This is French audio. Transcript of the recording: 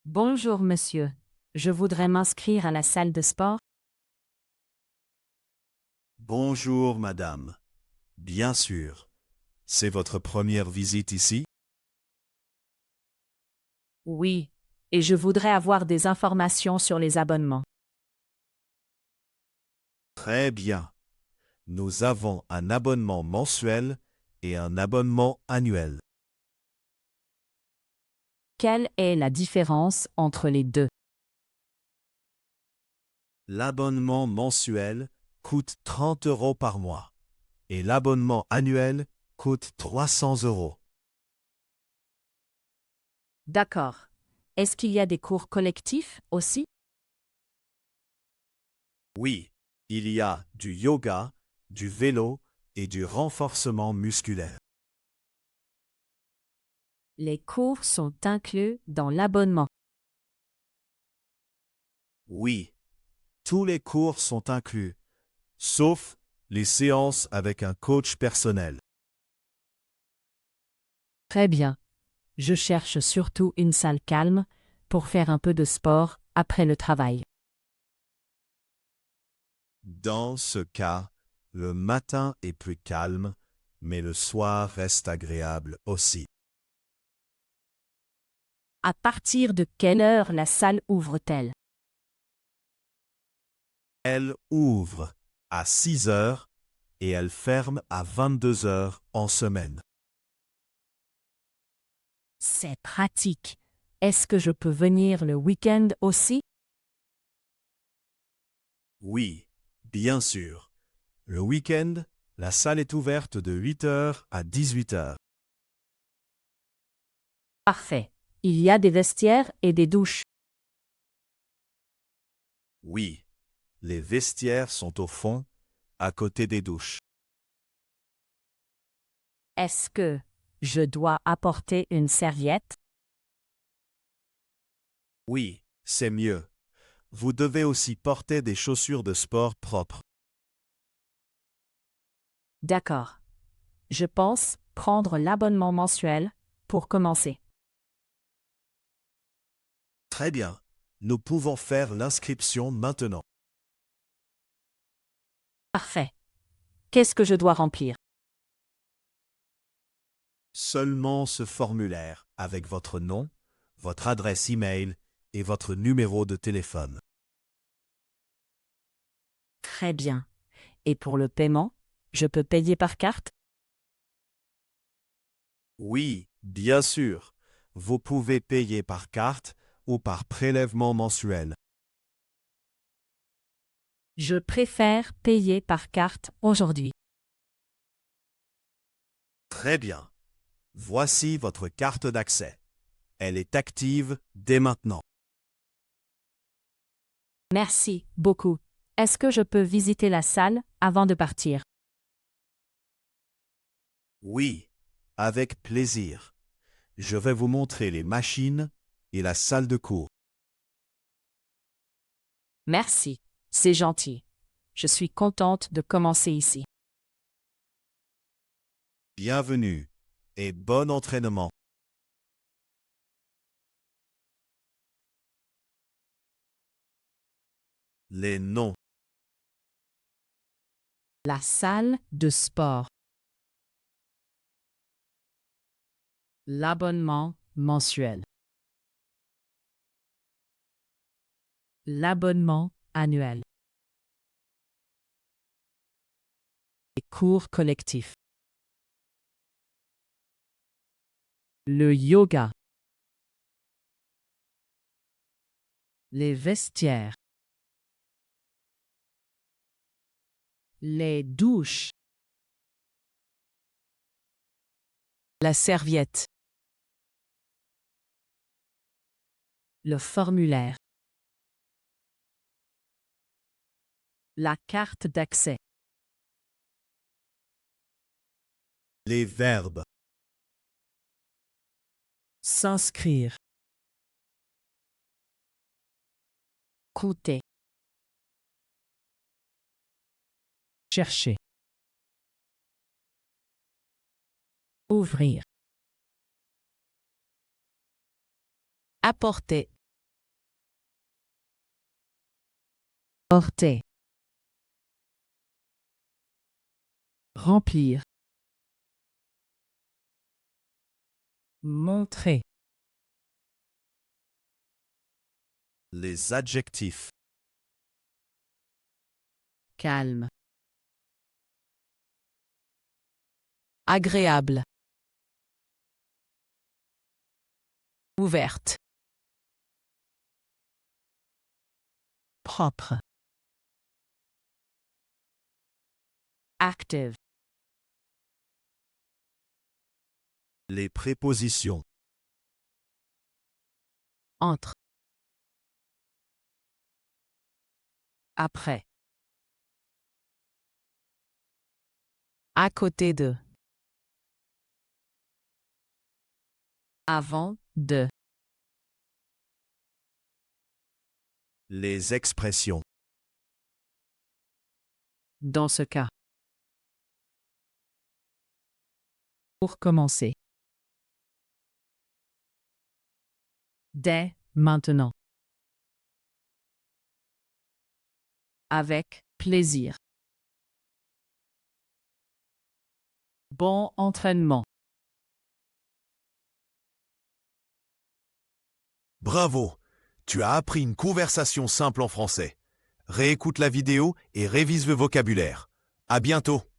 Bonjour monsieur. Je voudrais m'inscrire à la salle de sport. Bonjour, madame. Bien sûr. C'est votre première visite ici? Oui, et je voudrais avoir des informations sur les abonnements. Très bien. Nous avons un abonnement mensuel et un abonnement annuel. Quelle est la différence entre les deux? L'abonnement mensuel coûte 30 € par mois et l'abonnement annuel coûte 300 €. D'accord. Est-ce qu'il y a des cours collectifs aussi? Oui, il y a du yoga, du vélo et du renforcement musculaire. Les cours sont inclus dans l'abonnement. Oui, tous les cours sont inclus, sauf les séances avec un coach personnel. Très bien. Je cherche surtout une salle calme pour faire un peu de sport après le travail. Dans ce cas, le matin est plus calme, mais le soir reste agréable aussi. À partir de quelle heure la salle ouvre-t-elle? Elle ouvre à 6 heures et elle ferme à 22 heures en semaine. C'est pratique. Est-ce que je peux venir le week-end aussi? Oui, bien sûr. Le week-end, la salle est ouverte de 8 heures à 18 heures. Parfait. Il y a des vestiaires et des douches. Oui, les vestiaires sont au fond, à côté des douches. Est-ce que je dois apporter une serviette? Oui, c'est mieux. Vous devez aussi porter des chaussures de sport propres. D'accord. Je pense prendre l'abonnement mensuel pour commencer. Très bien. Nous pouvons faire l'inscription maintenant. Parfait. Qu'est-ce que je dois remplir? Seulement ce formulaire avec votre nom, votre adresse e-mail et votre numéro de téléphone. Très bien. Et pour le paiement, je peux payer par carte? Oui, bien sûr. Vous pouvez payer par carte ou par prélèvement mensuel. Je préfère payer par carte aujourd'hui. Très bien. Voici votre carte d'accès. Elle est active dès maintenant. Merci beaucoup. Est-ce que je peux visiter la salle avant de partir? Oui, avec plaisir. Je vais vous montrer les machines et la salle de cours. Merci. C'est gentil. Je suis contente de commencer ici. Bienvenue et bon entraînement. Les noms. La salle de sport. L'abonnement mensuel. L'abonnement annuel. Les cours collectifs. Le yoga. Les vestiaires. Les douches. La serviette. Le formulaire. La carte d'accès. Les verbes. S'inscrire. Coûter. Chercher. Ouvrir. Apporter. Porter. Remplir. Montrer. Les adjectifs. Calme. Agréable. Ouverte. Propre. Active. Les prépositions. Entre. Après. À côté de. Avant de. Les expressions. Dans ce cas. Pour commencer. Dès maintenant. Avec plaisir. Bon entraînement. Bravo! Tu as appris une conversation simple en français. Réécoute la vidéo et révise le vocabulaire. À bientôt!